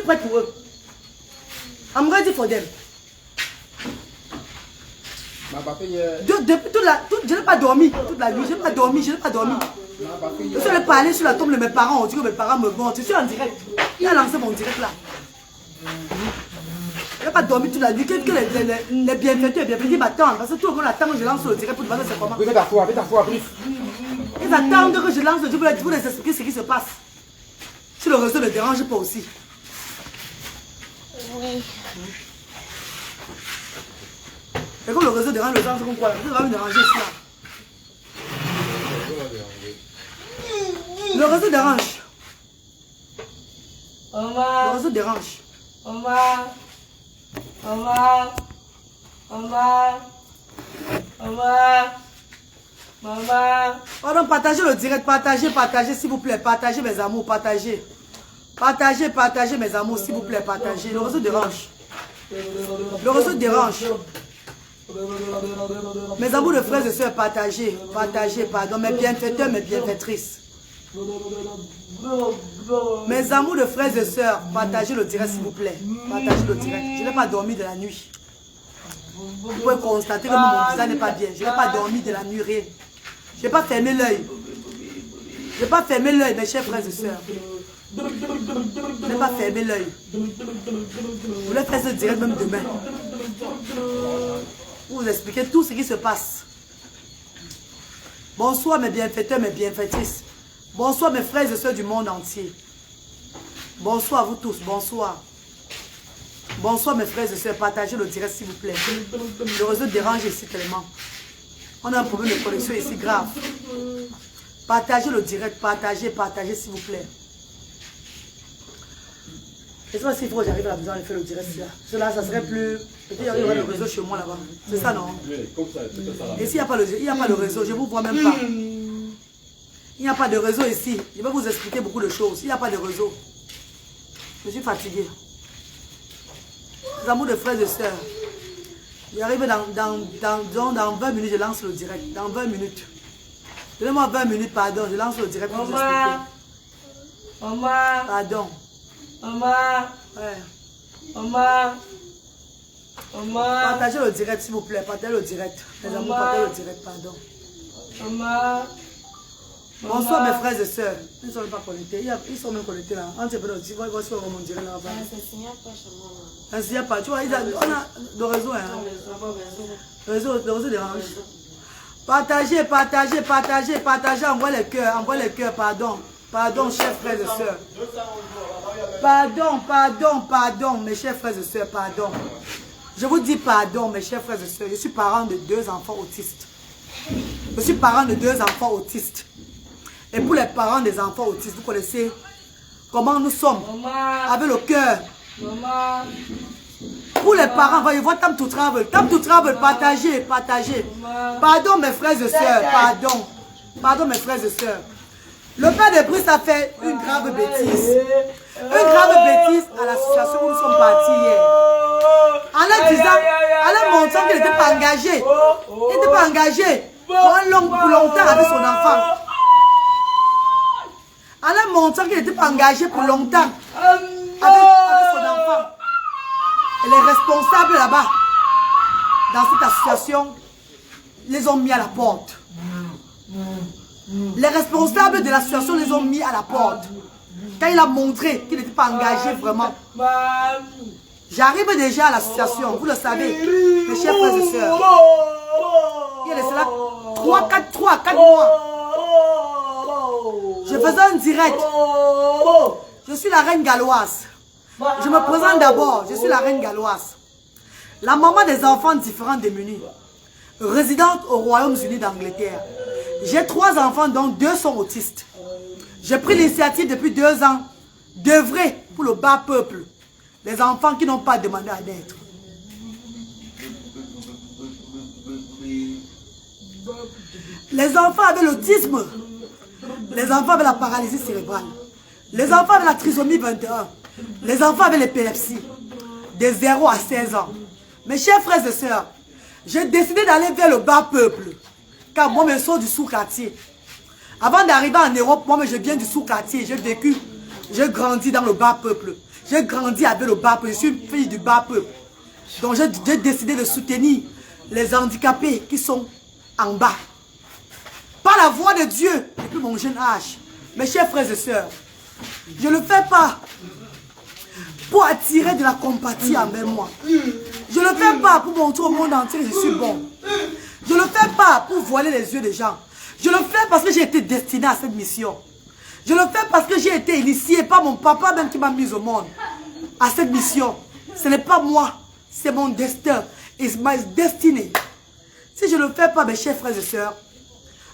prête pour eux. I'm ready for them. Depuis je n'ai pas dormi toute la nuit. Je n'ai pas dormi. Je suis allé parler sur la tombe de mes parents. On dit que mes parents me mentent. Je suis en direct. Il a lancé mon direct là. Je n'ai pas dormi toute la nuit. Que les bienfaiteurs m'attendent. Parce que tout le monde attend que je lance le direct pour demander c'est comment. Oui, ta foi, Ils attendent que je lance le direct pour les expliquer ce qui se passe. Si le réseau ne dérange pas aussi. Oui. Et comme le réseau dérange le temps, c'est comme quoi? Le réseau va me déranger ici là. Le réseau dérange. Le réseau dérange. Pardon, partagez le direct, partagez s'il vous plaît, partagez mes amours, partagez. Partagez mes amours s'il vous plaît, partagez. Le réseau dérange. Le réseau dérange. Mes amours de frères et sœurs, partagez, pardon, mes bienfaiteurs, mes bienfaitrices. Mes amours de frères et sœurs, partagez le direct s'il vous plaît. Partagez le direct. Je n'ai pas dormi de la nuit. Vous pouvez constater que mon visage n'est pas bien. Je n'ai pas dormi de la nuit, rien. Je n'ai pas fermé l'œil. Je n'ai pas fermé l'œil, mes chers frères et sœurs. Je n'ai pas fermé l'œil. Je voulais faire ce direct même demain. Pour vous expliquer tout ce qui se passe. Bonsoir mes bienfaiteurs, mes bienfaitrices. Bonsoir mes frères et sœurs du monde entier. Bonsoir à vous tous, bonsoir. Bonsoir mes frères et sœurs, partagez le direct s'il vous plaît. Le réseau dérange ici tellement. On a un problème de connexion ici grave. Partagez le direct, partagez s'il vous plaît. Je ne sais pas s'il faut que j'arrive à la maison et faire le direct là. Cela, ça serait plus... Peut-être qu'il y aurait le réseau chez moi là-bas. C'est ça, non? Et s'il n'y a pas le réseau, je ne vous vois même pas. Il n'y a pas de réseau ici. Je vais vous expliquer beaucoup de choses. Il n'y a pas de réseau. Je suis fatigué. Les amours de frères et sœurs. J'arrive dans 20 minutes, je lance le direct. Dans 20 minutes. Donnez-moi 20 minutes, pardon. Je lance le direct pour vous expliquer. Pardon. Ouais. Partagez le direct, s'il vous plaît. Partagez le direct. Les amours, partagez le direct, pardon. Bonsoir mes frères et sœurs. Ils ne sont même pas connectés. Ils sont même connectés là. On ne peut pas dire. Voici comment on dirait là-bas. Un signal pas. Tu vois, on a le réseau. Hein. Le réseau dérange. Partagez. Envoie les cœurs, pardon. Pardon, chers frères et sœurs. Pardon, mes chers frères et sœurs, pardon. Je vous dis pardon, mes chers frères et sœurs. Je suis parent de 2 enfants autistes. Et pour les parents des enfants autistes, vous connaissez comment nous sommes. Avec le cœur. Pour les parents, voyez, voir Time to Travel, partagez. Pardon, mes frères et sœurs, pardon, mes frères et sœurs. Le père de Brice a fait une grave bêtise. À l'association où nous sommes partis hier. En leur montrant qu'il n'était pas engagé. Il n'était pas engagé pour longtemps avec son enfant. En leur montrant qu'il n'était pas engagé pour longtemps avec son enfant. Et les responsables là-bas, dans cette association, les ont mis à la porte. Les responsables de l'association les ont mis à la porte. Quand il a montré qu'il n'était pas engagé vraiment. J'arrive déjà à l'association, vous le savez, mes chers frères et sœurs. Il y a de cela 3-4 mois. Je faisais un direct. Je suis la reine galloise. Je me présente d'abord, je suis la reine galloise. La maman des enfants différents démunis. Résidente au Royaume-Uni d'Angleterre. J'ai 3 enfants, dont 2 sont autistes. J'ai pris l'initiative depuis 2 ans d'œuvrer pour le bas peuple. Les enfants qui n'ont pas demandé à naître. Les enfants avec l'autisme. Les enfants avec la paralysie cérébrale. Les enfants avec la trisomie 21. Les enfants avec l'épilepsie. De 0 à 16 ans. Mes chers frères et sœurs, j'ai décidé d'aller vers le bas peuple. Car moi, je sors du sous-quartier. Avant d'arriver en Europe, moi, je viens du sous-quartier. J'ai vécu, j'ai grandi dans le bas peuple. J'ai grandi avec le bas peuple. Je suis une fille du bas peuple. Donc j'ai décidé de soutenir les handicapés qui sont en bas. Par la voix de Dieu, depuis mon jeune âge. Mes chers frères et sœurs, je ne le fais pas pour attirer de la compatie envers moi. Je ne le fais pas pour montrer au monde entier que je suis bon. Je ne le fais pas pour voiler les yeux des gens. Je le fais parce que j'ai été destiné à cette mission. Je le fais parce que j'ai été initié par mon papa même qui m'a mis au monde à cette mission. Ce n'est pas moi, c'est mon destin. It's my destiny. Si je ne le fais pas, mes chers frères et sœurs,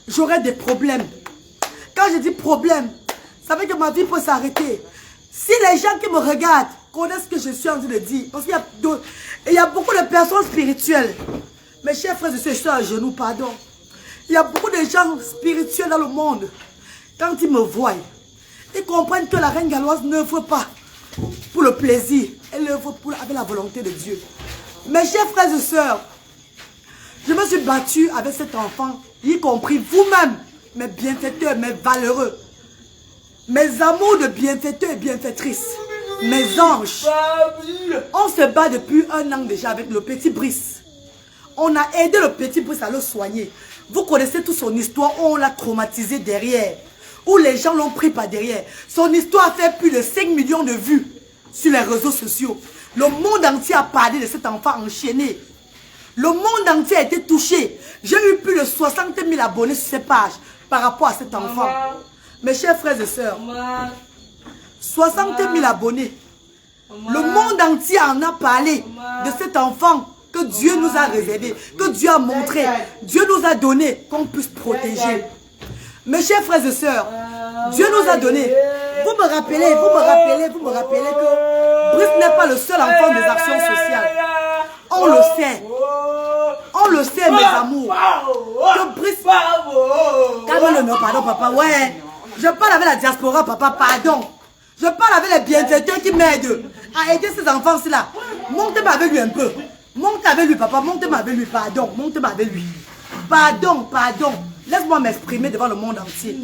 j'aurai des problèmes. Quand je dis problème, ça veut dire que ma vie peut s'arrêter. Si les gens qui me regardent connaissent ce que je suis en train de dire, parce qu'il y a beaucoup de personnes spirituelles. Mes chers frères et sœurs, je suis à genoux, pardon. Il y a beaucoup de gens spirituels dans le monde. Quand ils me voient, ils comprennent que la reine galloise ne veut pas pour le plaisir. Elle le veut avec la volonté de Dieu. Mes chers frères et sœurs, je me suis battue avec cet enfant, y compris vous-même, mes bienfaiteurs, mes valeureux, mes amours de bienfaiteurs et bienfaitrices, mes anges. On se bat depuis 1 an déjà avec le petit Brice. On a aidé le petit Brice à le soigner. Vous connaissez toute son histoire, on l'a traumatisé derrière. Où les gens l'ont pris par derrière. Son histoire a fait plus de 5 millions de vues sur les réseaux sociaux. Le monde entier a parlé de cet enfant enchaîné. Le monde entier a été touché. J'ai eu plus de 60 000 abonnés sur ces pages par rapport à cet enfant. Mes chers frères et sœurs, 60 000 abonnés. Le monde entier en a parlé de cet enfant que Dieu nous a réservé, que Dieu a montré, Dieu nous a donné qu'on puisse protéger. Mes chers frères et sœurs, Dieu nous a donné. Vous me rappelez que Brice n'est pas le seul enfant des actions sociales. On le sait. On le sait, mes amours. Que Brice... Calme-le, pardon, papa. Ouais. Je parle avec la diaspora, papa, pardon. Je parle avec les bienfaiteurs qui m'aident à aider ces enfants-là. Montez-moi avec lui un peu. Montez avec lui, papa. Montez-moi avec lui, pardon. Montez-moi avec lui. Pardon, pardon. Laisse-moi m'exprimer devant le monde entier.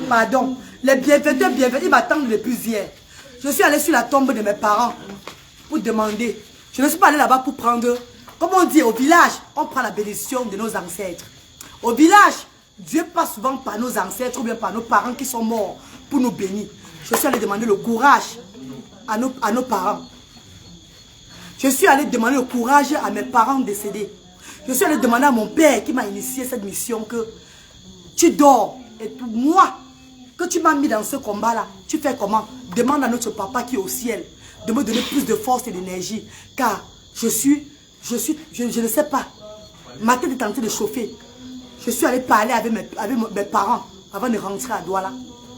Pardon. Les bienfaiteurs, ils m'attendent depuis hier. Je suis allé sur la tombe de mes parents pour demander. Je ne suis pas allé là-bas pour prendre, comme on dit au village, on prend la bénédiction de nos ancêtres. Au village, Dieu passe souvent par nos ancêtres ou bien par nos parents qui sont morts pour nous bénir. Je suis allé demander le courage à nos parents. Je suis allé demander le courage à mes parents décédés. Je suis allé demander à mon père qui m'a initié cette mission que tu dors. Et pour moi, que tu m'as mis dans ce combat-là, tu fais comment? Demande à notre papa qui est au ciel de me donner plus de force et d'énergie. Car je ne sais pas. Ma tête est en train de chauffer. Je suis allé parler avec mes parents avant de rentrer à Douala.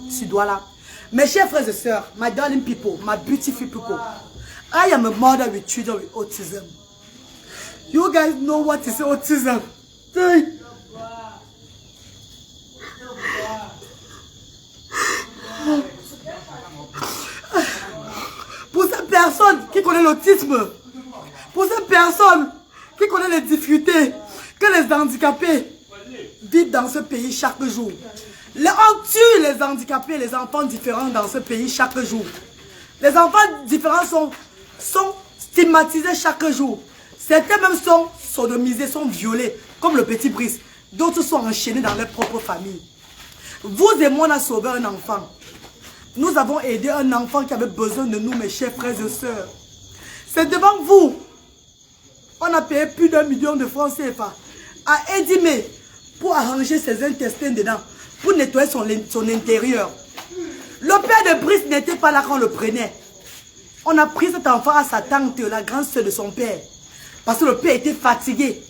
Sur Douala. Mes chers frères et sœurs, my darling people, my beautiful people, I am a mother with children with autism. You guys know what is autism? Pour ces personnes qui connaissent l'autisme, pour ces personnes qui connaissent les difficultés que les handicapés vivent dans ce pays chaque jour. On tue les handicapés, les enfants différents dans ce pays chaque jour. Les enfants différents sont stigmatisés chaque jour. Certains même sont sodomisés, sont violés, comme le petit Brice. D'autres sont enchaînés dans leur propre famille. Vous et moi, on a sauvé un enfant. Nous avons aidé un enfant qui avait besoin de nous, mes chers frères et sœurs. C'est devant vous. On a payé plus d'1 million de francs CFA à Edimé pour arranger ses intestins dedans, pour nettoyer son intérieur. Le père de Brice n'était pas là quand on le prenait. On a pris cet enfant à sa tante, la grande sœur de son père. Parce que le père était fatigué.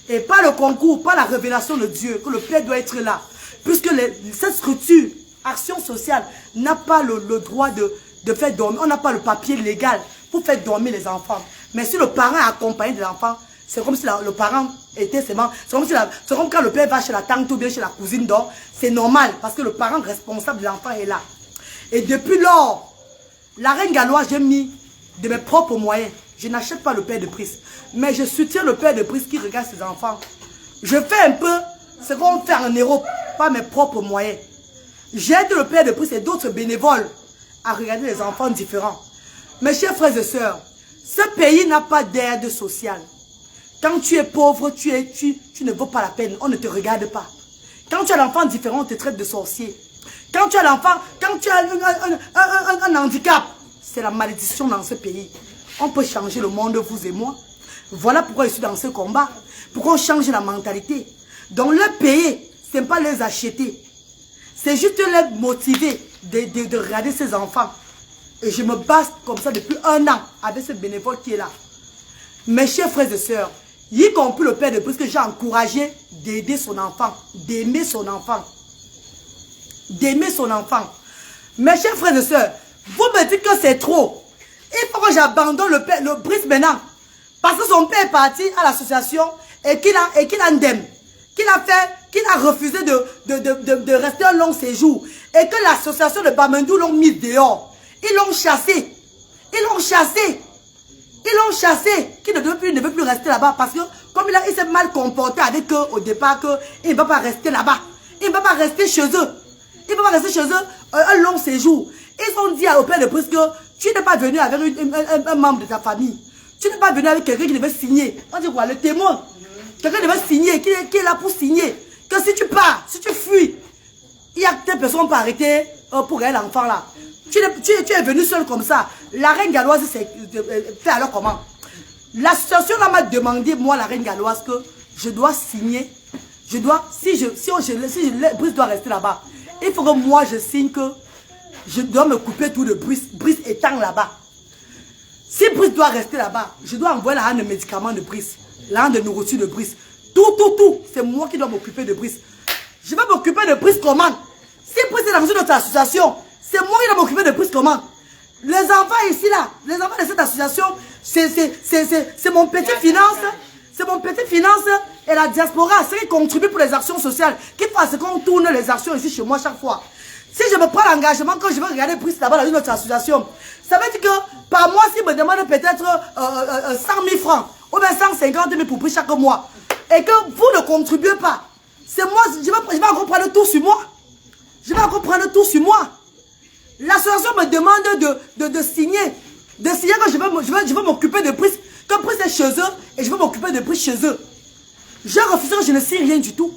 Et pas le concours, pas la révélation de Dieu, que le père doit être là. Puisque cette structure, action sociale, n'a pas le droit de faire dormir. On n'a pas le papier légal pour faire dormir les enfants. Mais si le parent est accompagné de l'enfant, c'est comme si le parent était seulement... C'est comme quand le père va chez la tante ou bien chez la cousine d'or. C'est normal parce que le parent responsable de l'enfant est là. Et depuis lors, la reine galloise, j'ai mis de mes propres moyens. Je n'achète pas le père de Brice. Mais je soutiens le père de Brice qui regarde ses enfants. Je fais un peu ce qu'on fait en Europe, pas mes propres moyens. J'aide le père de Brice et d'autres bénévoles à regarder les enfants différents. Mes chers frères et sœurs, ce pays n'a pas d'aide sociale. Quand tu es pauvre, tu ne vaux pas la peine. On ne te regarde pas. Quand tu as l'enfant différent, on te traite de sorcier. Quand tu as l'enfant, quand tu as un handicap, c'est la malédiction dans ce pays. On peut changer le monde, vous et moi. Voilà pourquoi je suis dans ce combat. Pourquoi on change la mentalité. Donc le payer, ce n'est pas les acheter. C'est juste les motiver de regarder ses enfants. Et je me bats comme ça depuis 1 an avec ce bénévole qui est là. Mes chers frères et sœurs, y compris le père de Brice que j'ai encouragé d'aider son enfant, d'aimer son enfant. D'aimer son enfant. Mes chers frères et sœurs, vous me dites que c'est trop. Il faut que j'abandonne le Brice maintenant. Parce que son père est parti à l'association et qu'il a indemne. Qu'il a refusé de rester un long séjour. Et que l'association de Bamendou l'ont mis dehors. Ils l'ont chassé. Ils l'ont chassé. Ils l'ont chassé. Qu'il ne veut plus rester là-bas. Parce que comme il s'est mal comporté avec eux au départ, il ne va pas rester là-bas. Il ne va pas rester chez eux. Il ne va pas rester chez eux un long séjour. Ils ont dit au père de Brice que tu n'es pas venu avec un membre de ta famille. Tu n'es pas venu avec quelqu'un qui devait signer. On dit quoi? Le témoin. Quelqu'un devait signer, qui est là pour signer. Que si tu pars, si tu fuis, il y a des personnes qui peuvent arrêter pour regarder l'enfant là. Tu es venu seul comme ça. La reine galloise fait alors comment? L'association là m'a demandé, moi la reine galloise, que je dois signer. Je dois, si Brice doit rester là-bas, il faut que moi je signe que je dois me couper tout de Brice étant là-bas. Si Brice doit rester là-bas, je dois envoyer la rente de médicaments de Brice, la rente de nourriture de Brice. Tout. C'est moi qui dois m'occuper de Brice. Je vais m'occuper de Brice comment? Si Brice est dans une autre association, c'est moi qui dois m'occuper de Brice comment? Les enfants ici là, les enfants de cette association, c'est mon petit finance. C'est mon petit finance et la diaspora, c'est qui contribue pour les actions sociales. Qui fasse qu'on tourne les actions ici chez moi chaque fois. Si je me prends l'engagement que je vais regarder Brice là-bas dans une autre association, ça veut dire que par mois, s'il me demande peut-être 100 000 francs ou bien 150 000 pour Brice chaque mois, et que vous ne contribuez pas, c'est moi, je vais encore prendre tout sur moi. Je vais encore prendre tout sur moi. L'association me demande de signer que je vais m'occuper de Brice, que Brice est chez eux et je vais m'occuper de Brice chez eux. J'ai refusé que je ne signe rien du tout,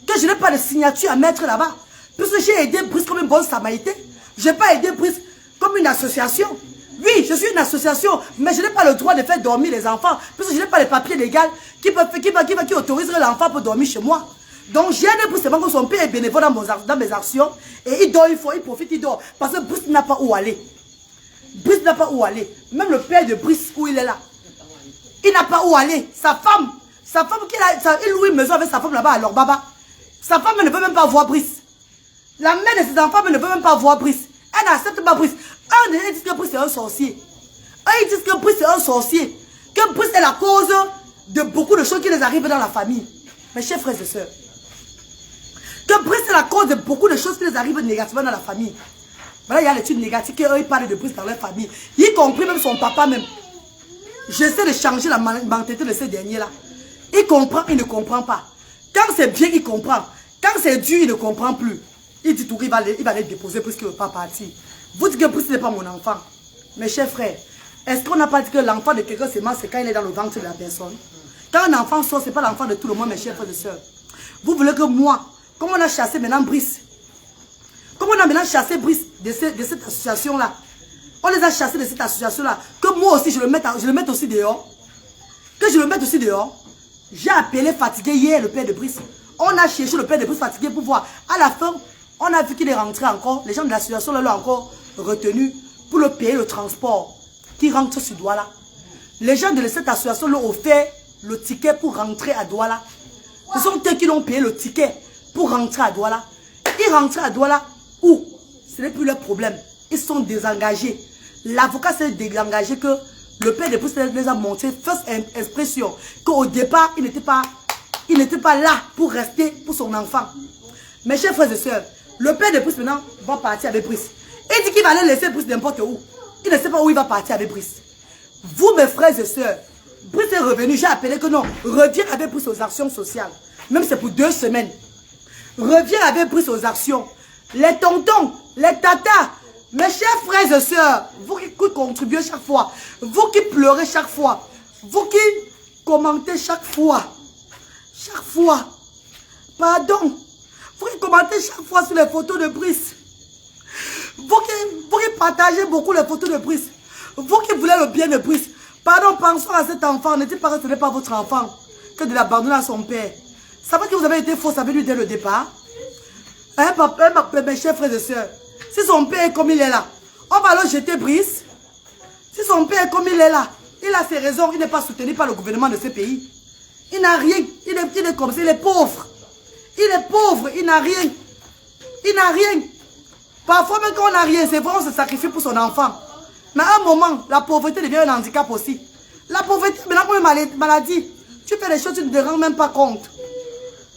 que je n'ai pas de signature à mettre là-bas. Puisque j'ai aidé Brice comme une bonne samaritain, je n'ai pas aidé Brice comme une association. Oui, je suis une association, mais je n'ai pas le droit de faire dormir les enfants, puisque je n'ai pas les papiers légaux qui autoriseraient l'enfant pour dormir chez moi. Donc j'ai aidé Brice seulement que son père est bénévole dans mes actions, et il dort, il profite, il dort, parce que Brice n'a pas où aller. Brice n'a pas où aller. Même le père de Brice, où il est là, il n'a pas où aller. Sa femme il loue une maison avec sa femme là-bas à Lorbaba. Sa femme ne peut même pas voir Brice. La mère de ses enfants ne peut même pas voir Brice. Elle n'accepte pas Brice. Ils disent que Brice est un sorcier. Ils disent que Brice est un sorcier. Que Brice est la cause de beaucoup de choses qui les arrivent dans la famille. Mes chers frères et sœurs. Que Brice est la cause de beaucoup de choses qui les arrivent négativement dans la famille. Voilà, il y a l'étude négative qu'eux ils parlent de Brice dans leur famille. Y compris même son papa même. J'essaie de changer la mentalité de ces derniers-là. Il comprend, il ne comprend pas. Quand c'est bien, il comprend. Quand c'est dur, il ne comprend plus. Il dit tout, il va les déposer puisqu'il ne veut pas partir. Vous dites que Brice n'est pas mon enfant. Mes chers frères, est-ce qu'on n'a pas dit que l'enfant de quelqu'un c'est quand il est dans le ventre de la personne? Quand un enfant sort, ce n'est pas l'enfant de tout le monde, mes chers frères et sœurs. Vous voulez que moi, comme on a chassé maintenant Brice, comme on a maintenant chassé Brice de cette association-là, on les a chassés de cette association-là, que moi aussi je le mette aussi dehors. Que je le mette aussi dehors. J'ai appelé fatigué hier le père de Brice. On a cherché le père de Brice fatigué pour voir. À la fin, on a vu qu'il est rentré encore. Les gens de l'association l'ont encore retenu pour le payer le transport qui rentre sur Douala. Les gens de cette association l'ont offert le ticket pour rentrer à Douala. Ce sont eux qui l'ont payé le ticket pour rentrer à Douala. Ils rentrent à Douala où? Ce n'est plus leur problème. Ils sont désengagés. L'avocat s'est désengagé que le père de Brice les a montré first expression qu'au départ, il n'était pas là pour rester pour son enfant. Mes chers frères et sœurs, le père de Brice maintenant va partir avec Brice. Il dit qu'il va aller laisser Brice n'importe où. Il ne sait pas où il va partir avec Brice. Vous, mes frères et sœurs, Brice est revenu, j'ai appelé que non, reviens avec Brice aux actions sociales. Même si c'est pour 2 semaines. Reviens avec Brice aux actions. Les tontons, les tatas, Mes chers frères et sœurs, vous qui contribuez chaque fois, vous qui pleurez chaque fois, vous qui commentez chaque fois, pardon, vous qui commentez chaque fois sur les photos de Brice, vous qui partagez beaucoup les photos de Brice, vous qui voulez le bien de Brice, pardon, pensons à cet enfant, ne dites pas que ce n'est pas votre enfant, que de l'abandonner à son père. Ça veut que vous avez été faux, ça veut lui dès le départ. Hein, papa, mes chers frères et sœurs, si son père est comme il est là, on va le jeter Brice. Si son père est comme il est là, il a ses raisons, il n'est pas soutenu par le gouvernement de ce pays. Il n'a rien, il est comme ça, il est pauvre. Il est pauvre, il n'a rien. Il n'a rien. Parfois même quand on n'a rien, c'est vrai, on se sacrifie pour son enfant. Mais à un moment, la pauvreté devient un handicap aussi. La pauvreté, maintenant comme une maladie, tu fais des choses, tu ne te rends même pas compte.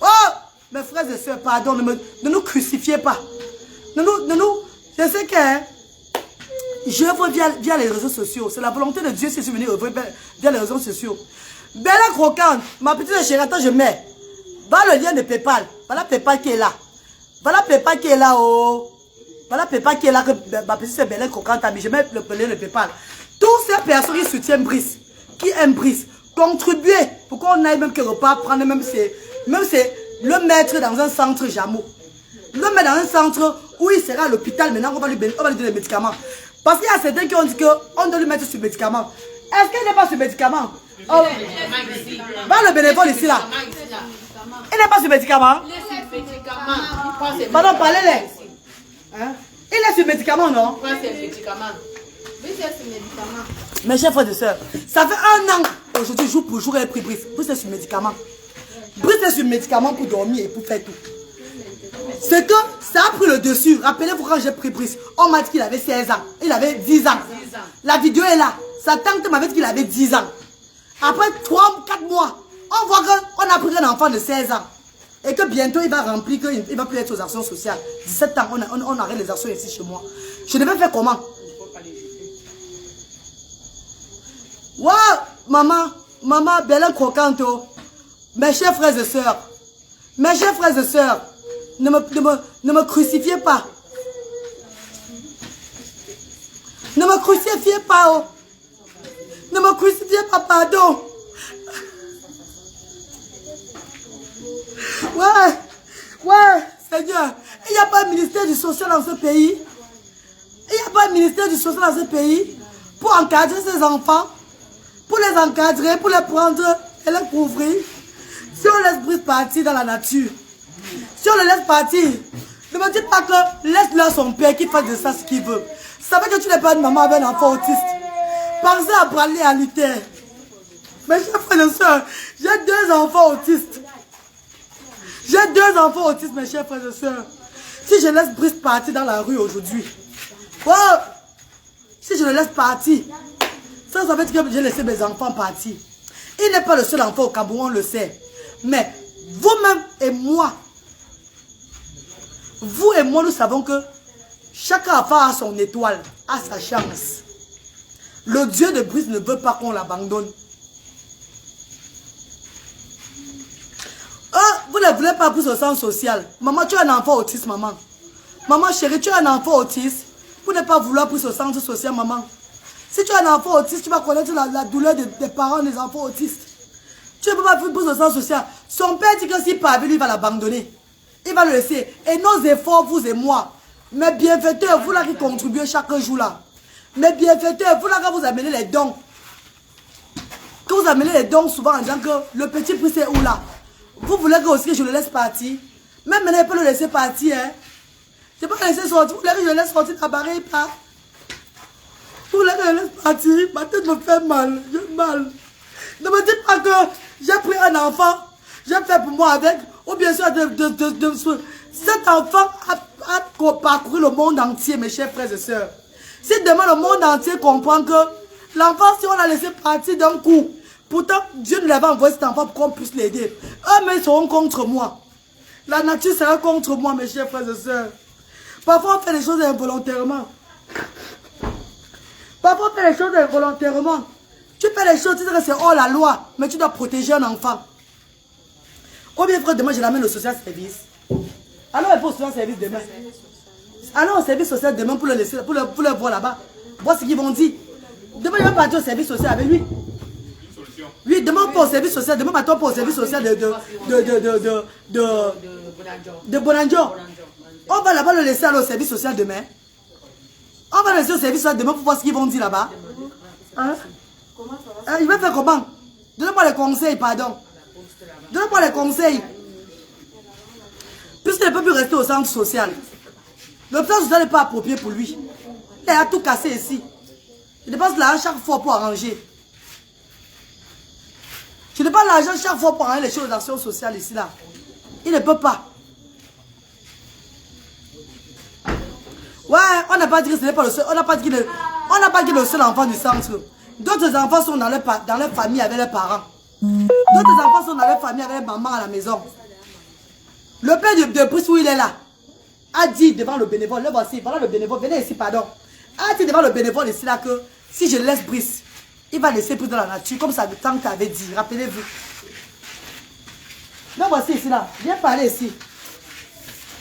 Oh, mes frères et sœurs, pardon, ne nous crucifiez pas. Je sais que je œuvre via les réseaux sociaux. C'est la volonté de Dieu si je suis venu œuvrer via les réseaux sociaux. Bella Croquante, ma petite chérie, attends, je mets. Va le lien de PayPal. Voilà PayPal qui est là. Voilà PayPal qui est là, oh. Voilà PayPal qui est là, que ma petite c'est Bella Croquante, mais je mets le lien de PayPal. Tous ces personnes qui soutiennent Brice, qui aiment Brice, contribuez pour qu'on aille même quelque part prendre même c'est le mettre dans un centre Jameau. Le mettre dans un centre où il sera à l'hôpital. Maintenant, on va lui donner des médicaments. Parce qu'il y a certains qui ont dit qu'on doit lui mettre sur médicament. Est-ce qu'il n'est pas sur médicament? Oh. Va le bénévole ici là. Il n'est pas sur médicament. Il est sur médicament. Pardon, parlez-les. Hein? Il est sur médicament, non? Oui, c'est médicament. Mes chers frères et sœurs, ça fait 1 an aujourd'hui, jour pour jour, elle a pris Brice. Brice est sur médicament. Brice est sur médicament pour dormir et pour faire tout. C'est que ça a pris le dessus. Rappelez-vous quand j'ai pris Brice, on m'a dit qu'il avait 16 ans. Il avait 10 ans. La vidéo est là. Sa tante m'avait dit qu'il avait 10 ans. Après 3 ou 4 mois, on voit qu'on a pris un enfant de 16 ans. Et que bientôt il va remplir, qu'il ne va plus être aux actions sociales. 17 ans, on arrête les actions ici chez moi. Je devais faire comment? Wow, maman, Bella Croquante. Mes chers frères et sœurs, ne me crucifiez pas. Ne me crucifiez pas, oh. Ne me crucifiez pas, pardon. Ouais, Seigneur, il n'y a pas de ministère du social dans ce pays. Il n'y a pas de ministère du social dans ce pays pour encadrer ces enfants, pour les encadrer, pour les prendre et les couvrir. Si on laisse Brice partir dans la nature, si on le laisse partir, ne me dites pas que laisse-le son père qui fasse de ça ce qu'il veut. Ça veut que tu n'es pas une maman avec un enfant autiste. Pensez à parler à Luther. Mes chers frères et sœurs, j'ai 2 enfants autistes. J'ai 2 enfants autistes, mes chers frères et sœurs. Si je laisse Brice partir dans la rue aujourd'hui, oh, si je le laisse partir, ça veut dire que j'ai laissé mes enfants partir. Il n'est pas le seul enfant au Cameroun, on le sait. Mais vous-même et moi, vous et moi, nous savons que chaque enfant a son étoile, a sa chance. Le Dieu de Brice ne veut pas qu'on l'abandonne. Oh, vous ne voulez pas plus au centre social. Maman, tu as un enfant autiste, maman. Maman chérie, tu as un enfant autiste. Vous ne pas vouloir plus au centre social, maman. Si tu as un enfant autiste, tu vas connaître la douleur des parents des enfants autistes. Tu ne peux pas plus au centre social. Son père dit que s'il part, lui, il va l'abandonner. Il va le laisser. Et nos efforts, vous et moi, mes bienfaiteurs, vous là qui contribuez chaque jour là. Mes bienfaiteurs, vous là quand vous amenez les dons. Quand vous amenez les dons souvent en disant que le petit prix c'est où là. Vous voulez que aussi je le laisse partir. Même maintenant, il peut le laisser partir. Hein. Je ne peux pas le laisser sortir. Vous voulez que je le laisse sortir de la barrière, pas. Vous voulez que je le laisse partir. Ma tête me fait mal. J'ai mal. Ne me dites pas que j'ai pris un enfant. J'ai fait pour moi avec. Ou bien sûr, cet enfant a parcouru le monde entier, mes chers frères et sœurs. Si demain le monde entier comprend que l'enfant, si on l'a laissé partir d'un coup, pourtant Dieu nous avait envoyé cet enfant pour qu'on puisse l'aider. Eux, mais ils seront contre moi. La nature sera contre moi, mes chers frères et sœurs. Parfois, on fait les choses involontairement. Parfois, on fait les choses involontairement. Tu fais les choses, tu dis que c'est hors la loi, mais tu dois protéger un enfant. Ou bien, frère, demain, je l'amène au social service. Alors, il faut au social service demain. Allons au service social demain pour le laisser, pour le voir là-bas. Voir ce qu'ils vont dire. Demain, il va partir au service social avec lui. Oui, demain pas au service social, demain matin pas au service social de Bonanjo. On va là-bas le laisser aller au service social demain. On va le laisser au service social demain pour voir ce qu'ils vont dire là-bas. Hein? Il va faire comment? Donnez-moi les conseils, pardon. Donnez-moi les conseils. Puisqu'il ne peut plus rester au centre social. Le centre social n'est pas approprié pour lui. Il a tout cassé ici. Il dépense l'argent chaque fois pour arranger. Tu dépenses l'argent chaque fois pour arranger les choses d'actions sociales ici là. Il ne peut pas. Ouais, on n'a pas dit que ce n'est pas le seul. On n'a pas dit que le seul enfant du centre. D'autres enfants sont dans leur famille avec leurs parents. D'autres enfants sont dans leur famille avec maman à la maison. Le père de Brice où il est là a dit devant le bénévole, le voici, voilà le bénévole, venez ici, pardon. A dit devant le bénévole ici là que si je laisse Brice, il va laisser Brice dans la nature, comme ça le temps que tu avais dit, rappelez-vous. Le voici ici là, viens parler ici.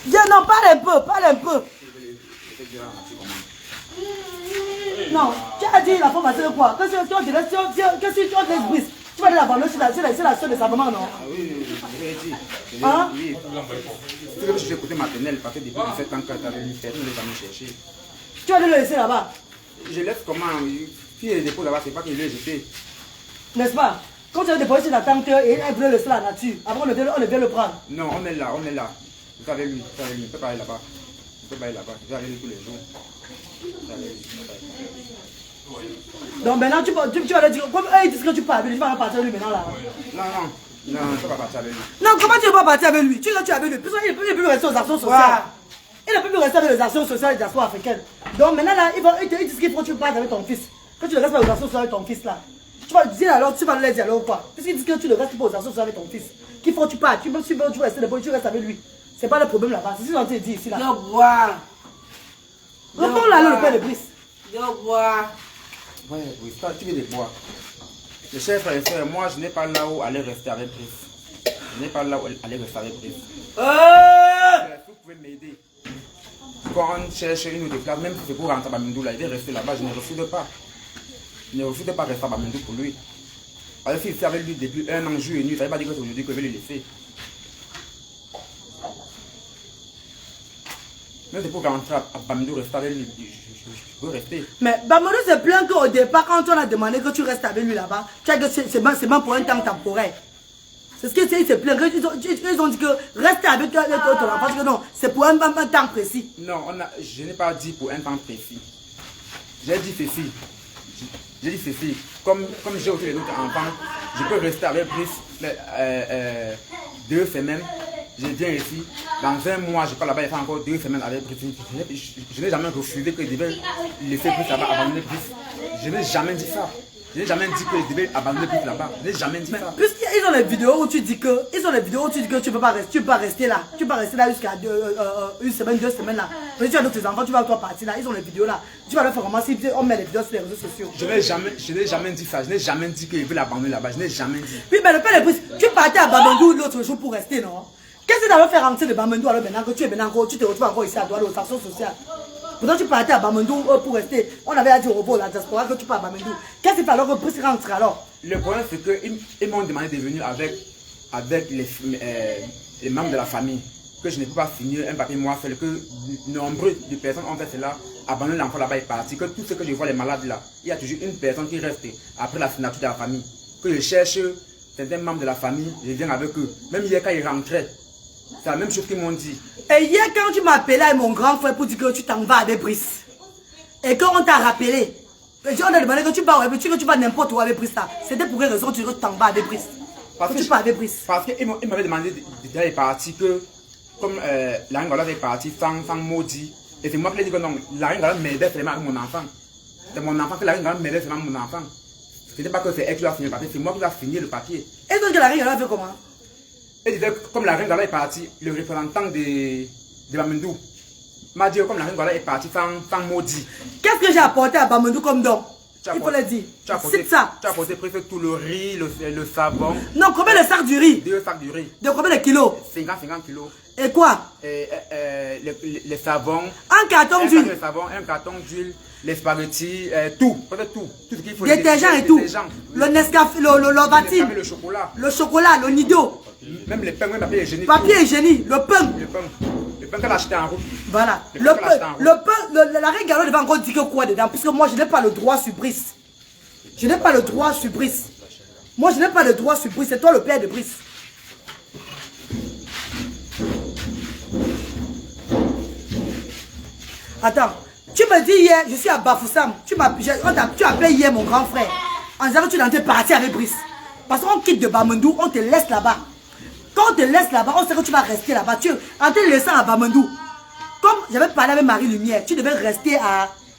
Viens, non, parle un peu, parle un peu. Non, tu as dit la femme de quoi? Que si tu laisses Brice, tu vas aller la vendre, c'est la soeur de sa maman, non? Ah oui, je l'ai dit. Hein? Oui. Tu veux que je écouté maternelle parce que depuis 17 ans, quand tu avais mis personne ne les a mis chercher. Tu vas aller le laisser là-bas? Je laisse comment? Si il dépose là-bas, c'est pas qu'il veut jeter. N'est-ce pas? Quand tu as déposé la tante et elle voulait laisser la nature, après on vient le prendre. Non, on est là, on est là. Vous avez lui, on ne peut pas aller là-bas. On ne peut pas aller là-bas. Je vais aller tous les jours. Donc maintenant tu vas leur dire, comme eux ils disent que tu pars avec lui, tu vas partir avec lui maintenant là. Non, je ne peux pas partir avec lui. Non, comment tu ne peux pas partir avec lui? Tu es avec lui, puisqu'il ne peut plus rester aux actions sociales. Il ne peut plus rester avec les actions sociales des diasporas africaines. Donc maintenant là, ils disent qu'il faut que tu partes avec ton fils. Que tu ne restes pas aux actions sociales avec ton fils là. Tu vas dire alors, tu vas leur dire alors quoi? Puisqu'ils disent que tu ne restes pas aux actions sociales avec ton fils. Qu'il faut que tu partes, tu veux rester debout, tu restes avec lui. C'est pas le problème là-bas, c'est ce qu'on te dit ici là. Je bois. Reprends là le père de Brice. Je bois. Oui, tu veux des bois. Le chef frère et soeur, moi je n'ai pas là où aller rester avec Brice. Je n'ai pas là où aller rester avec Brice. Vous pouvez m'aider. Quand on cherche une ou deux classes, même si c'est pour rentrer à Bamindou, là, il est resté là-bas, je ne refuse pas. Je ne refuse pas rester à Bamindou pour lui. Parce que s'il fait avec lui depuis 1 an, jour et nuit, il ne fallait pas dire que c'est aujourd'hui que je vais le laisser. Même c'est pour rentrer à Bamindou, rester avec lui, je peux rester. Mais Bamindou se plaint qu'au départ, quand on a demandé que tu restes avec lui là-bas, tu as dit que c'est bon pour un temps temporaire. C'est ce qu'ils se plaignent. Ils ont dit que rester avec toi, ton enfant, que non, c'est pour un temps précis. Non, je n'ai pas dit pour un temps précis. J'ai dit ceci. J'ai dit ceci. Comme j'ai aussi les autres enfants, je peux rester avec Brice 2 semaines. Je viens ici. Dans 1 mois, je pars là-bas et faire encore 2 semaines avec Brice. Je n'ai jamais refusé que je devais laisser Brice là-bas, abandonner Brice. Je n'ai jamais dit ça. Je n'ai jamais dit que je devais abandonner Brice là-bas. Je n'ai jamais dit ça. Puisqu'ils ont les vidéos où tu dis que, tu peux pas rester là. Tu peux pas rester là jusqu'à 1 semaine, 2 semaines là. Mais tu as d'autres enfants, tu vas toi partir là. Ils ont les vidéos là. Tu vas leur faire comment si on met les vidéos sur les réseaux sociaux. Je n'ai jamais dit ça. Je n'ai jamais dit que je veux l'abandonner là-bas. Je n'ai jamais dit. Oui, mais le père de Brice, tu partais à Bamindou l'autre jour pour rester, non? Qu'est-ce que tu as fait rentrer de Bamindou alors maintenant que tu es maintenant encore, tu te retrouves encore ici à Douala, aux actions sociales? Pourtant tu partais à Bamindou pour rester. On avait dit au repos la diaspora que tu pars à Bamindou. Qu'est-ce que tu fais alors que Brice rentre alors? Le problème c'est qu'ils m'ont demandé de venir avec les membres de la famille. Que je ne peux pas finir un papier moi seul. Que nombreuses de personnes ont fait cela, abandonné l'enfant là-bas et parti. Que tout ce que je vois les malades là, il y a toujours une personne qui reste après la signature de la famille. Que je cherche certains membres de la famille, je viens avec eux. Même hier quand ils rentraient, c'est la même chose qu'ils m'ont dit. Et hier quand tu m'as appelé avec mon grand frère pour dire que tu t'en vas avec Brice, et qu'on t'a rappelé, on a demandé que tu vas n'importe où avec Brice là, c'était pour quelle raison tu t'en vas avec Brice? Parce que tu pars avec Brice. Parce qu'ils m'avaient demandé d'aller partir, que comme la Ringola est partie sans maudit, et c'est moi qui l'ai dit que non, la Ringola m'aidait seulement avec mon enfant. C'est mon enfant que la Ringola m'aidait seulement avec mon enfant. Ce n'était pas que c'est elle qui a signé le papier, c'est moi qui a signé le papier. Et donc que la Ringola fait comment? Et disait que comme la Ringola est partie, le représentant de Bamindou m'a dit que comme la Ringola est partie sans maudit. Qu'est-ce que j'ai apporté à Bamindou comme don? Il faut le dire. Tu as apporté presque tout le riz, le savon. Non, combien de sacs du riz? 2 sacs du riz. De combien de kilos? 50 kilos. Et quoi? Les savons. Un carton d'huile. Un carton d'huile, les spaghettis, tout. Peut-être tout. Tout ce qu'il faut. Détergent et tout. Le Nescafé, le Vatine. Le chocolat. Le chocolat, le Nido. Même les pains, même papier hygiénique. Papier hygiénique, le pain. Le pain qu'elle a acheté en route. Voilà. La reine Gallo devait encore dire que quoi dedans? Puisque moi, je n'ai pas le droit sur Brice. Je n'ai pas le droit sur Brice. Moi, je n'ai pas le droit sur Brice. C'est toi le père de Brice. Attends. Tu me dis hier, je suis à Bafoussam. Tu appelles hier mon grand frère. En disant que tu es en train de partir avec Brice. Parce qu'on quitte de Bamandou, on te laisse là-bas. Quand on te laisse là-bas, on sait que tu vas rester là-bas. Tu en te laissant à Bamandou. Comme j'avais parlé avec Marie Lumière, tu devais rester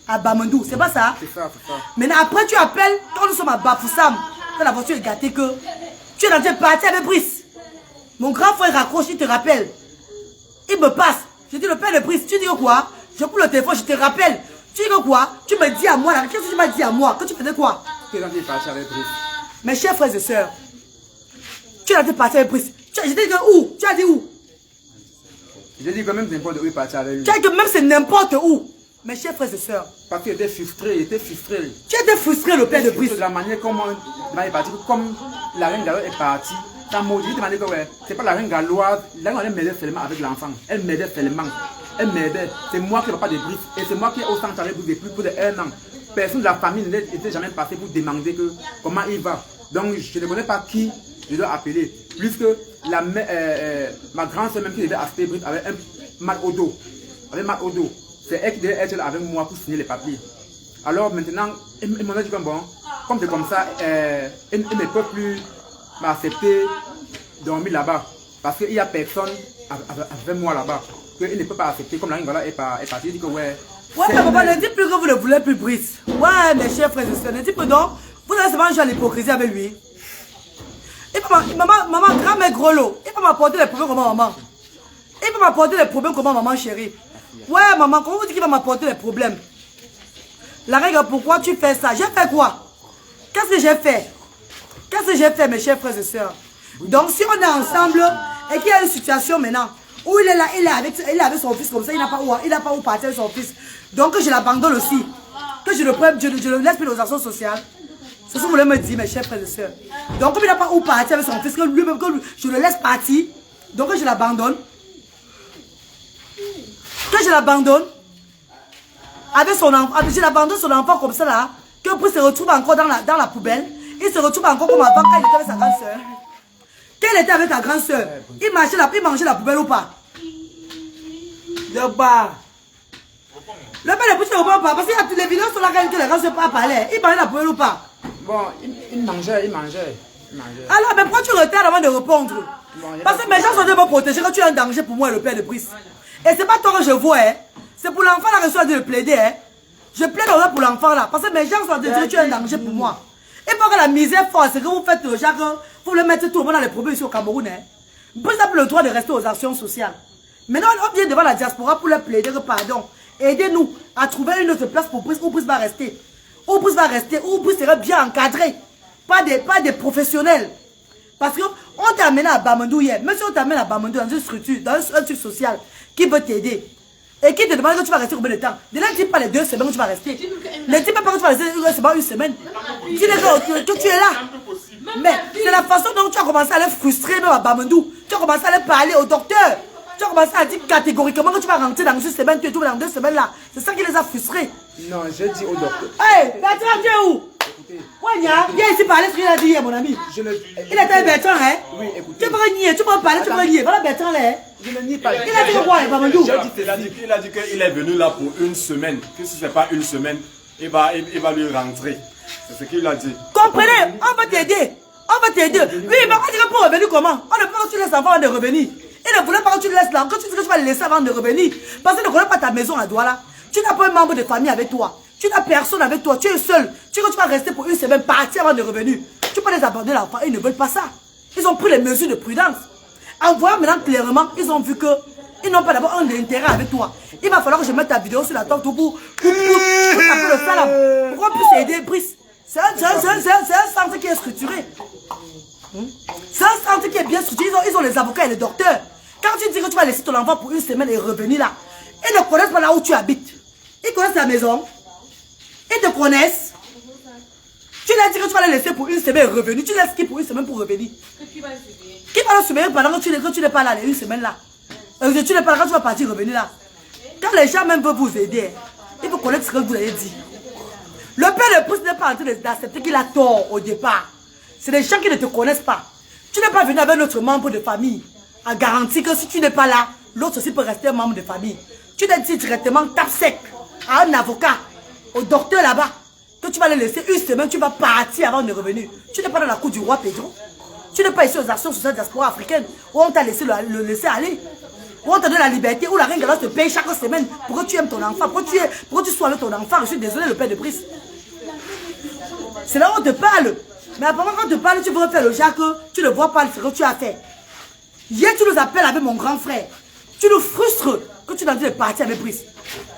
à Bamandou. C'est pas ça? C'est ça. Maintenant, après, tu appelles, quand nous sommes à Bafoussam, quand la voiture est gâtée, que tu es en train de partir avec Brice. Mon grand frère raccroche, il te rappelle. Il me passe. Je dis le père de Brice, tu dis quoi? Je prends le téléphone, je te rappelle. Tu dis quoi? Tu me dis à moi, là, qu'est-ce que tu m'as dit à moi? Que tu faisais quoi? Tu es en train de partir avec Brice. Mes chers frères et sœurs, tu es en train de partir avec Brice. Je t'ai dit où? Tu as dit où? J'ai dit que même n'importe où il partait avec lui. Tu as dit que même c'est n'importe où. Mes chers frères et sœurs. Parce qu'il était frustré, Tu étais frustré, le père de Brice. De la manière comment il est parti, comme la reine Gallo est partie, ta maudit, il m'a dit que ouais, c'est pas la reine galloise, la reine m'aidait seulement avec l'enfant. Elle m'aidait seulement. Elle m'aidait. C'est moi qui n'ai pas de Brice. Et c'est moi qui ai au centre avec Brice depuis plus de 1 an. Personne de la famille n'était jamais passé pour demander que, comment il va. Donc je ne connais pas qui je dois appeler. Plus que ma grande soeur même qui devait acheter Brice avait un mal au dos. C'est elle qui devait être avec moi pour signer les papiers. Alors maintenant, il m'a dit que bon, comme c'est comme ça, il ne peut plus m'accepter dormir là-bas. Parce qu'il n'y a personne avec moi là-bas. Il ne peut pas accepter, comme la reine est partie. Il dit que ouais. Ouais, mais papa, ne dites plus que vous ne voulez plus Brice. Ouais, mes chers frères et sœurs, ne dites plus donc, vous allez seulement jouer à l'hypocrisie avec lui. Et maman, grand-mère Grelot, il peut m'apporter les problèmes comme maman. Il peut m'apporter les problèmes comme maman chérie. Ouais, maman, comment vous dites qu'il va m'apporter les problèmes? La règle, pourquoi tu fais ça? J'ai fait quoi? Qu'est-ce que j'ai fait? Qu'est-ce que j'ai fait, mes chers frères et sœurs? Donc, si on est ensemble et qu'il y a une situation maintenant où il est là, il est avec son fils comme ça, il n'a pas où partir avec son fils. Donc, que je l'abandonne aussi. Que je le laisse plus aux actions sociales. C'est ce que vous voulez me dire, mes chers frères et sœurs. Donc, comme il n'a pas où partir avec son fils, que lui-même, je le laisse partir. Donc, que je l'abandonne. Que je l'abandonne. Avec son enfant. Je l'abandonne son enfant comme ça là. Que puis se retrouve encore dans la poubelle. Il se retrouve encore comme avant quand il était avec sa grande soeur. Quand il était avec ta grande soeur, il mangeait la poubelle ou pas? Le bas. Le père ne pousse pas parce qu'il y a toutes les vidéos sur laquelle les grands soeurs pas parler. Il mangeait la poubelle ou pas? Bon, il mangeait. Alors, mais pourquoi tu retardes avant de répondre? Parce que mes gens sont de me protéger quand tu es un danger pour moi et le père de Brice. Et c'est pas toi que je vois, hein. C'est pour l'enfant là que je suis en train de plaider, hein. Je plaide pour l'enfant là. Parce que mes gens sont en train de dire que tu es un danger pour moi. Et pour que la misère force, c'est que vous faites chaque. Vous le mettez tout le monde dans les problèmes ici au Cameroun, hein. Brice n'a plus le droit de rester aux actions sociales. Maintenant, on vient devant la diaspora pour leur plaider que pardon. Aidez-nous à trouver une autre place pour Brice où Brice va rester. Où Brice va rester, où Brice sera bien encadré. Pas des professionnels. Parce qu'on t'a amené à Bamandou hier. Même si on t'amène à Bamandou dans une structure, dans un truc social qui veut t'aider. Et qui te demande que tu vas rester combien de temps. Déjà, ne dis pas les 2 semaines que tu vas rester. Ne dis pas que tu vas rester une semaine. Dis que tu es là. Mais c'est la façon dont tu as commencé à les frustrer même à Bamandou. Tu as commencé à les parler au docteur. Tu as commencé à dire catégoriquement que tu vas rentrer dans une semaine, tu es tout dans 2 semaines là. C'est ça qui les a frustrés. Non, j'ai dit au docteur. Hé, Bertrand, tu es où? Écoutez. Viens ici parler ce qu'il a dit hier, mon ami. Il était Bertrand, hein? Oui, écoutez. Tu peux nier, tu peux parler, tu peux nier. Voilà Bertrand là, hein? Je ne nie pas. Il a dit quoi, Bamandou? Il a dit qu'il est venu là pour 1 semaine. Que si ce n'est pas 1 semaine, il va lui rentrer. C'est ce qu'il a dit. Comprenez, on va t'aider. On va t'aider. Oui, mais on dirait pour revenir comment? On ne peut pas que tu laisses l'enfant avant de revenir. Il ne voulait pas que tu le laisses là. Quand tu dis que tu vas le laisser avant de revenir. Parce qu'il ne connaît pas ta maison à Douala. Tu n'as pas un membre de famille avec toi. Tu n'as personne avec toi. Tu es seul. Tu dis que tu vas rester pour 1 semaine, partir avant de revenir. Tu peux les abandonner l'enfant. Ils ne veulent pas ça. Ils ont pris les mesures de prudence. En voyant maintenant clairement, ils ont vu que ils n'ont pas d'abord un intérêt avec toi. Il va falloir que je mette ta vidéo sur la table pour taper le salam. Pour qu'on puisse aider Brice. C'est un centre qui est structuré. C'est un centre qui est bien structuré. Ils ont les avocats et les docteurs. Quand tu dis que tu vas laisser ton enfant pour une semaine et revenir là, ils ne connaissent pas là où tu habites. Ils connaissent ta maison. Ils te connaissent. Tu leur dis que tu vas les laisser pour une semaine et revenir. Tu laisses qui pour une semaine pour revenir? Qui va le surveiller pendant que tu n'es pas là une semaine là? Tu n'es pas là quand tu vas partir revenir là. Quand les gens même veulent vous aider, il faut connaître ce que vous avez dit. Le père de pouce n'est pas en train d'accepter qu'il a tort au départ. C'est des gens qui ne te connaissent pas. Tu n'es pas venu avec notre membre de famille à garantir que si tu n'es pas là, l'autre aussi peut rester un membre de famille. Tu dois dire directement, tape sec à un avocat, au docteur là-bas, que tu vas les laisser une semaine, tu vas partir avant de revenir. Tu n'es pas dans la cour du roi Pedro. Tu n'es pas ici aux actions sociales de la diaspora africaine, où on t'a laissé le laisser aller. Où on t'a donné la liberté, où la reine Galoise te paye chaque semaine pour que tu aimes ton enfant, pour que tu sois avec ton enfant. Je suis désolé, le père de Brice. C'est là où on te parle. Mais apparemment, quand on te parle, tu veux faire le genre que tu ne vois pas ce que tu as fait. Hier, tu nous appelles avec mon grand frère. Tu nous frustres que tu n'as dit de partir avec Brice.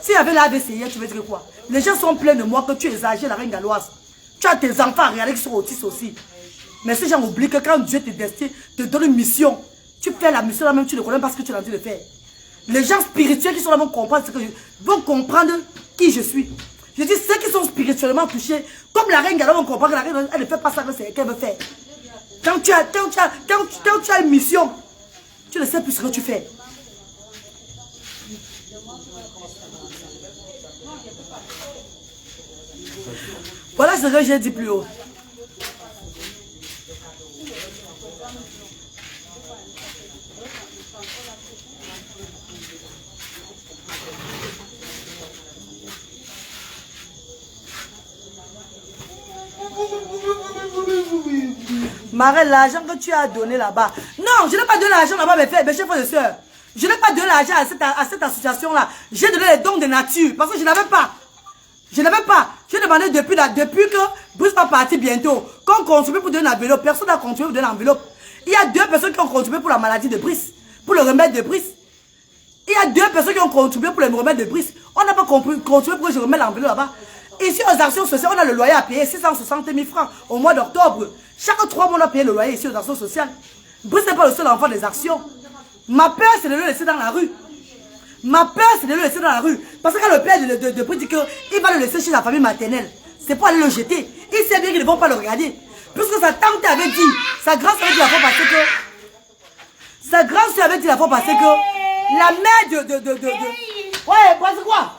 S'il y avait la AVC hier, tu veux dire quoi? Les gens sont pleins de moi que tu exagères la reine Galoise. Tu as tes enfants à regarder qui sont autistes aussi. Mais ces gens oublient que quand Dieu te destine, te donne une mission, tu fais la mission là même, tu ne connais pas ce que tu as dit de faire. Les gens spirituels qui sont là vont comprendre, qui je suis. Je dis, ceux qui sont spirituellement touchés, comme la reine Galoise, on comprend que la reine, elle ne fait pas ça qu'elle veut faire. Quand tu as une mission, tu ne sais plus ce que tu fais. Voilà ce que j'ai dit plus haut. Marie, l'argent que tu as donné là-bas. Non, je n'ai pas donné l'argent là-bas, mes frères et sœurs. Je n'ai pas donné l'argent à cette association-là. J'ai donné les dons de nature. Parce que je n'avais pas. Je n'avais pas. J'ai demandé depuis que Bruce va partir bientôt, qu'on contribue pour donner une enveloppe. Personne n'a contribué pour donner une enveloppe. Il y a 2 personnes qui ont contribué pour la maladie de Brice, pour le remède de Brice. Il y a 2 personnes qui ont contribué pour le remède de Brice. On n'a pas contribué pour que je remette l'enveloppe là-bas. Ici, aux actions sociales, on a le loyer à payer 660 000 francs au mois d'octobre. Chaque 3 mois, on a payé le loyer ici aux actions sociales. Brice n'est pas le seul enfant des actions. Ma peur, c'est de le laisser dans la rue. Ma peur, c'est de le laisser dans la rue. Parce que quand le père de Brice dit qu'il va le laisser chez la famille maternelle, c'est pour aller le jeter. Il sait bien qu'ils ne vont pas le regarder. Puisque sa tante avait dit, sa grande soeur avait dit la fois passée que... Sa grande soeur avait dit la fois passée que la mère ouais, c'est quoi?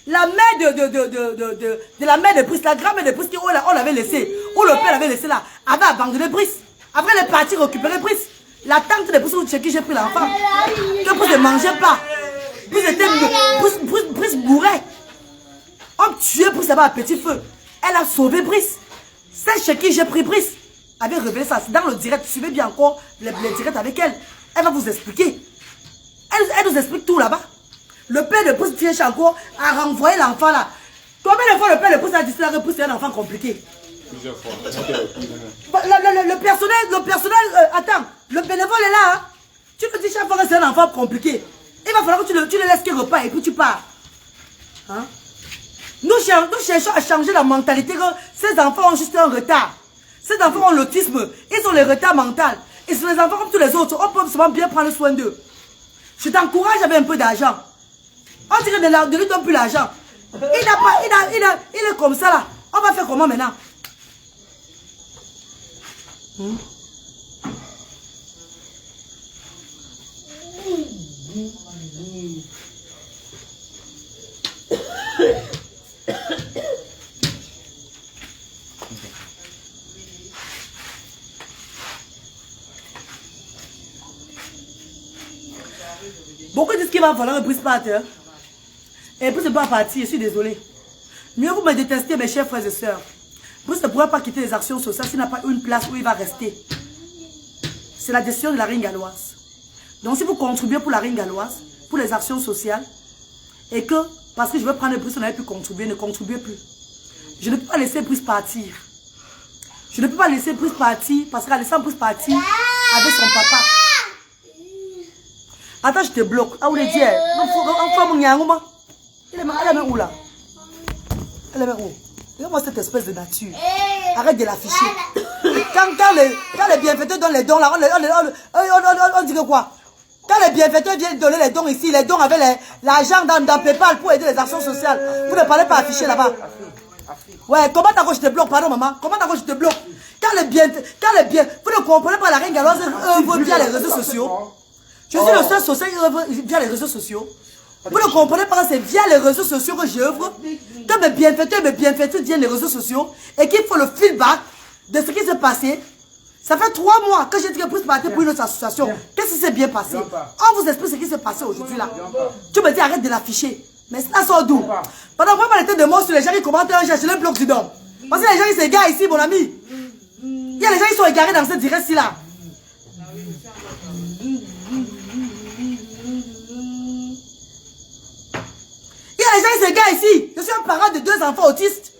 La mère de la mère de Brice, la grand-mère de Brice, on l'avait laissé, où le père l'avait laissé là, avait abandonné Brice. Après, elle est partie récupérer Brice. La tante de Brice, chez qui j'ai pris l'enfant, que Brice ne mangeait pas. Brice mourait. On tuait Brice là-bas à petit feu. Elle a sauvé Brice. Celle chez qui j'ai pris Brice avait révélé ça. C'est dans le direct. Suivez bien encore les directs avec elle. Elle va vous expliquer. Elle nous explique tout là-bas. Le père de Brice, Pierre Chanco, a renvoyé l'enfant là. Combien de fois le père de Brice a dit que Brice est un enfant compliqué? Plusieurs fois. Le personnel, attends, le bénévole est là. Hein? Tu me dis chaque fois que c'est un enfant compliqué. Il va falloir que tu le laisses qu'il repart et puis tu pars. Hein? Nous cherchons à changer la mentalité que ces enfants ont juste un retard. Ces enfants ont l'autisme, ils ont les retards mentaux. Et sont les enfants comme tous les autres, on peut seulement bien prendre soin d'eux. Je t'encourage avec un peu d'argent. On dirait de lui donne plus l'argent. Il est comme ça là. On va faire comment maintenant? Beaucoup disent qu'il va falloir que Brice parte. Hein? Et Brice ne peut pas partir, je suis désolé. Mieux vous me détestez, mes chers frères et sœurs. Brice ne pourra pas quitter les actions sociales s'il n'a pas une place où il va rester. C'est la décision de la reine Galoise. Donc si vous contribuez pour la reine Galoise, pour les actions sociales, et que, parce que je veux prendre Brice, on n'avait pu contribuer, ne contribuez plus. Je ne peux pas laisser Brice partir. Je ne peux pas laisser Brice partir, parce qu'en laissant Brice partir avec son papa. Attends, je te bloque. Ah, où est-ce que elle est où là? Elle est où? Regarde-moi cette espèce de nature. Arrête de l'afficher. Quand les bienfaiteurs donnent les dons là, on dit que quoi? Quand les bienfaiteurs viennent donner les dons ici, les dons avec l'argent dans PayPal pour aider les actions sociales, vous ne parlez pas afficher là-bas. Ouais, comment t'as je te bloque, pardon maman, comment t'as je te bloque? Quand les vous ne comprenez pas la reine galoise œuvre via les réseaux sociaux. Je suis le seul social qui œuvre via les réseaux sociaux. Vous ne comprenez pas, c'est via les réseaux sociaux que j'œuvre. Que mes bienfaiteurs et mes bienfaiteurs viennent les réseaux sociaux et qu'il faut le feedback de ce qui s'est passé. Ça fait 3 mois que j'ai dit que Bruce partait pour une autre association. Qu'est-ce qui s'est bien passé? On vous explique ce qui s'est passé aujourd'hui là. Tu me dis arrête de l'afficher. Mais ça sort d'où? Pendant que moi, de mots sur les gens qui commentent, je les bloque du don. Parce que les gens ils s'égarent ici, mon ami. Il y a des gens qui sont égarés dans cette direction là. Il y a des gens qui s'égarent ici. Je suis un parent de 2 enfants autistes.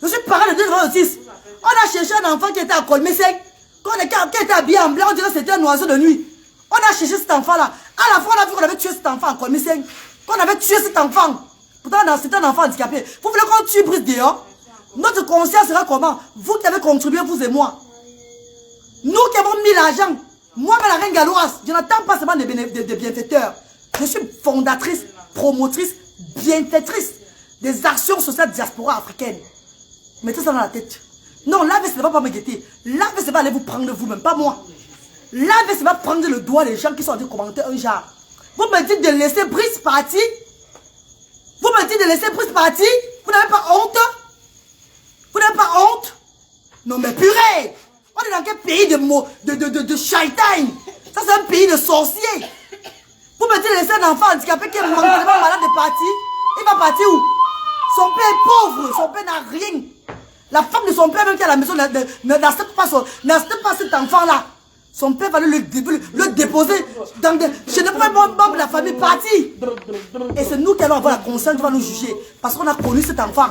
Je suis parent de 2 enfants autistes. On a cherché un enfant qui était à Colmessec. Qui était habillé en blanc, on dirait que c'était un oiseau de nuit. On a cherché cet enfant-là. À la fois, on a vu qu'on avait tué cet enfant en Colmessec. Qu'on avait tué cet enfant. Pourtant, c'était un enfant handicapé. Vous voulez qu'on tue Brice dehors? Notre conscience sera comment? Vous qui avez contribué, vous et moi. Nous qui avons mis l'argent. Moi, la reine galoise, je n'attends pas seulement des bienfaiteurs. Je suis fondatrice, promotrice, bienfaitrice des actions sociales diaspora africaines. Mettez ça dans la tête. Non, l'AVC ne va pas me guetter. L'AVC va aller vous prendre vous-même, pas moi. L'AVC va prendre le doigt des gens qui sont en train de commenter un genre. Vous me dites de laisser Brice partir. Vous me dites de laisser Brice partir. Vous n'avez pas honte? Vous n'avez pas honte? Non mais purée! On est dans quel pays de shaitan? Ça c'est un pays de sorciers. Vous me dites de laisser un enfant handicapé qui est mentalement malade de partir. Il va partir où? Son père est pauvre. Son père n'a rien. La femme de son père même qui est à la maison n'accepte pas cet enfant-là. Son père va le déposer dans des... Je ne pourrais pas membre de la famille partir. Et c'est nous qui allons avoir la conscience qui va nous juger. Parce qu'on a connu cet enfant.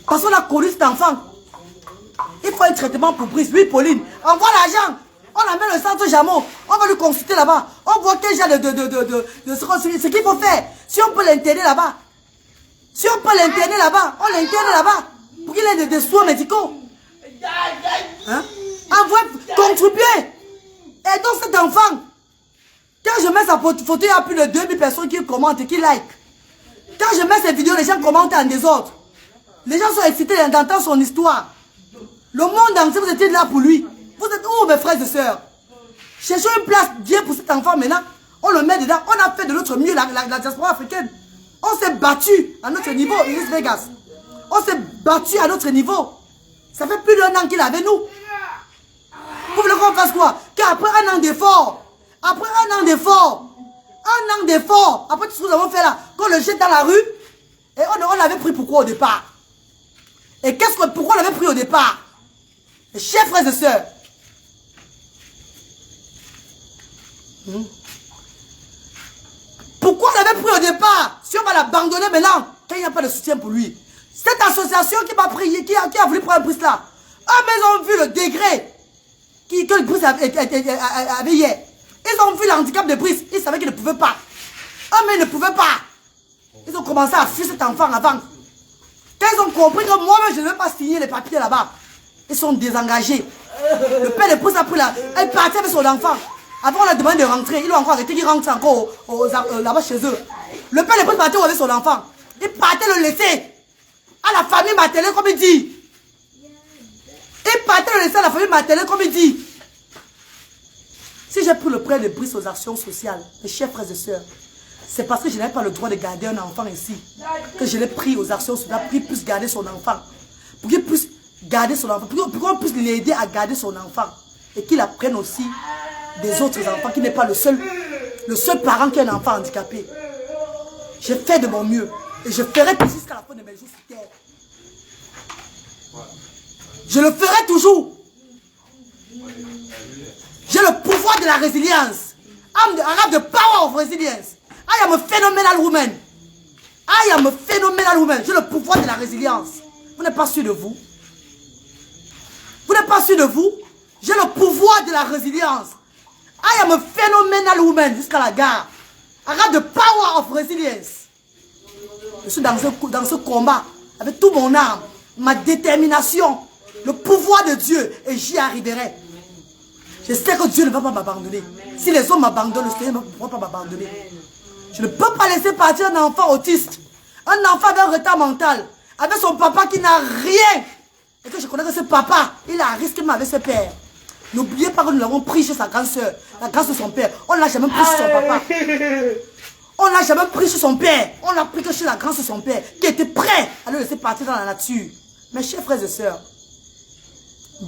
Parce qu'on a connu cet enfant. Il faut un traitement pour Brice. Oui, Pauline, envoie l'argent. On amène le centre Jameau. On va lui consulter là-bas. On voit quel genre ce qu'il faut faire. Si on peut l'interner là-bas. Si on peut l'interner là-bas, on l'interne là-bas. Pour qu'il ait des soins médicaux. Hein? Envoie, contribuer. Aidons cet enfant. Quand je mets sa photo, il y a plus de 2000 personnes qui commentent et qui like. Quand je mets ces vidéos, les gens commentent en désordre. Les gens sont excités d'entendre son histoire. Le monde entier, vous étiez là pour lui. Vous êtes où, mes frères et sœurs? Cherchons une place bien pour cet enfant maintenant. On le met dedans. On a fait de notre mieux la diaspora africaine. On s'est battu à notre niveau, Iris Vegas. On s'est battu à notre niveau. Ça fait plus d'1 an qu'il est avec nous. Vous voulez qu'on fasse quoi? Qu'après 1 an d'effort, après 1 an d'effort, après tout ce que nous avons fait là, qu'on le jette dans la rue, et on l'avait pris pourquoi au départ? Et pourquoi on l'avait pris au départ? Et chers frères et sœurs, pourquoi on l'avait pris au départ? Si on va l'abandonner maintenant, quand il n'y a pas de soutien pour lui. Cette association qui m'a prié, qui a voulu prendre Brice là, mais ils ont vu le degré que Brice avait hier. Ils ont vu l'handicap de Brice. Ils savaient qu'ils ne pouvaient pas. Mais ils ne pouvaient pas. Ils ont commencé à fuir cet enfant avant. Quand ils ont compris que moi-même, je ne vais pas signer les papiers là-bas, ils sont désengagés. Le père de Brice a pris là. Elle partait avec son enfant. Avant, on a demandé de rentrer. Ils l'ont encore arrêté. Ils rentrent encore là-bas chez eux. Le père de Brice partait avec son enfant. Il partait le laisser à la famille maternelle, comme il dit. Il partait le laisser à la famille maternelle, comme il dit. Si j'ai pris le prêt de Brice aux actions sociales, mes chers frères et sœurs, c'est parce que je n'avais pas le droit de garder un enfant ici. Que je l'ai pris aux actions sociales pour qu'il puisse garder son enfant. Pour qu'il puisse garder son enfant. Pour qu'on puisse l'aider à garder son enfant. Et qu'il apprenne aussi des autres enfants, qui n'est pas le seul parent qui a un enfant handicapé. J'ai fait de mon mieux. Et je ferai tout jusqu'à la fin de mes jours sur terre. Je le ferai toujours. J'ai le pouvoir de la résilience. I have the power of resilience. I am a phenomenal woman. I am a phenomenal woman. J'ai le pouvoir de la résilience. Vous n'êtes pas sûr de vous? Vous n'êtes pas sûr de vous? J'ai le pouvoir de la résilience. I am a phenomenal woman jusqu'à la gare. I have the power of resilience. Je suis dans ce combat avec tout mon âme, ma détermination, le pouvoir de Dieu, et j'y arriverai. Je sais que Dieu ne va pas m'abandonner. Si les hommes m'abandonnent, le Seigneur ne pourra pas m'abandonner. Je ne peux pas laisser partir un enfant autiste, un enfant d'un retard mental, avec son papa qui n'a rien. Et que je connais que ce papa, il a risqué avec ses pères. N'oubliez pas que nous l'avons pris chez sa grande soeur, la grâce de son père. On ne l'a jamais pris chez son papa. On ne l'a jamais pris chez son père. On l'a pris que chez la grâce de son père, qui était prêt à le laisser partir dans la nature. Mes chers frères et sœurs,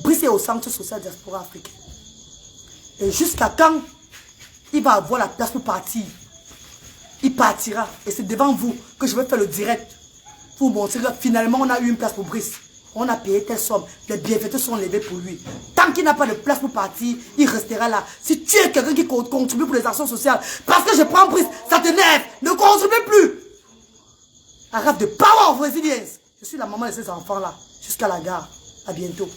Brice est au centre social diaspora africain. Et jusqu'à quand il va avoir la place pour partir, il partira. Et c'est devant vous que je vais faire le direct. Pour vous montrer que finalement on a eu une place pour Brice. On a payé telle somme. Les bienfaiteurs sont levés pour lui. Tant qu'il n'a pas de place pour partir, il restera là. Si tu es quelqu'un qui contribue pour les actions sociales, parce que je prends Brice, ça t'énerve, ne contribue plus. Arrête de power of resilience. Je suis la maman de ces enfants-là, jusqu'à la gare. À bientôt.